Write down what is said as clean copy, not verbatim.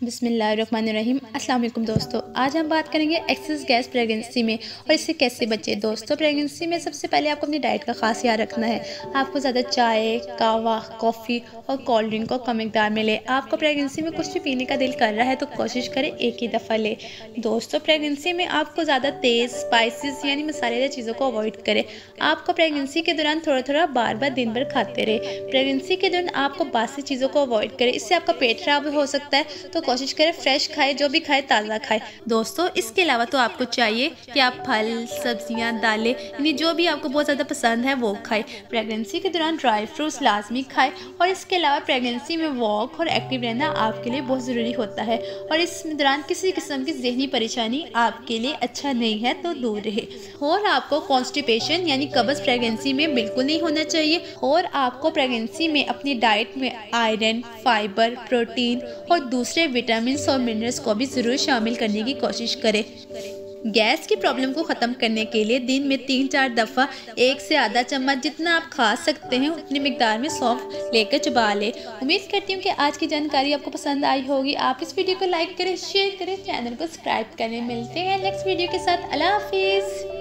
बिस्मिल्लाहिर्रहमानिर्रहीम। अस्सलाम वालेकुम दोस्तों, आज हम बात करेंगे एक्सेस गैस प्रेगनेंसी में और इससे कैसे बचें। दोस्तों, प्रेगनेंसी में सबसे पहले आपको अपनी डाइट का खास ध्यान रखना है। आपको ज़्यादा चाय, कहवा, कॉफ़ी और कोल्ड ड्रिंक को कम मिकदार में लें। आपको प्रेगनेंसी में कुछ भी पीने का दिल कर रहा है तो कोशिश करें एक ही दफ़ा लें। दोस्तों, प्रेगनेंसी में आपको ज़्यादा तेज़ स्पाइसेस यानी मसालेदार चीज़ों को अवॉइड करें। आपको प्रेगनेंसी के दौरान थोड़ा थोड़ा बार बार दिन भर खाते रहे। प्रेगनेंसी के दौरान आपको बासी चीज़ों को अवॉइड करें, इससे आपका पेट खराब हो सकता है। तो कोशिश करें फ्रेश खाएं, जो भी खाएं ताज़ा खाएं। दोस्तों, इसके अलावा तो आपको चाहिए कि आप फल, सब्जियां, दालें यानी जो भी आपको बहुत ज़्यादा पसंद है वो खाएं। प्रेगनेंसी के दौरान ड्राई फ्रूट्स लाजमी खाएं और इसके अलावा प्रेगनेंसी में वॉक और एक्टिव रहना आपके लिए बहुत ज़रूरी होता है और इस दौरान किसी किस्म की ज़हनी परेशानी आपके लिए अच्छा नहीं है तो दूर रहे। और आपको कॉन्स्टिपेशन यानी कब्ज़ प्रेगनेंसी में बिल्कुल नहीं होना चाहिए और आपको प्रेगनेंसी में अपनी डाइट में आयरन, फाइबर, प्रोटीन और दूसरे विटामिन और मिनरल्स को भी ज़रूर शामिल करने की कोशिश करें। गैस की प्रॉब्लम को ख़त्म करने के लिए दिन में 3-4 दफ़ा 1 से आधा चम्मच जितना आप खा सकते हैं उतनी मिकदार में सौंफ लेकर चबा लें। उम्मीद करती हूँ कि आज की जानकारी आपको पसंद आई होगी। आप इस वीडियो को लाइक करें, शेयर करें, चैनल को सब्सक्राइब करें। मिलते हैं नेक्स्ट वीडियो के साथ। अल्लाह हाफिज़।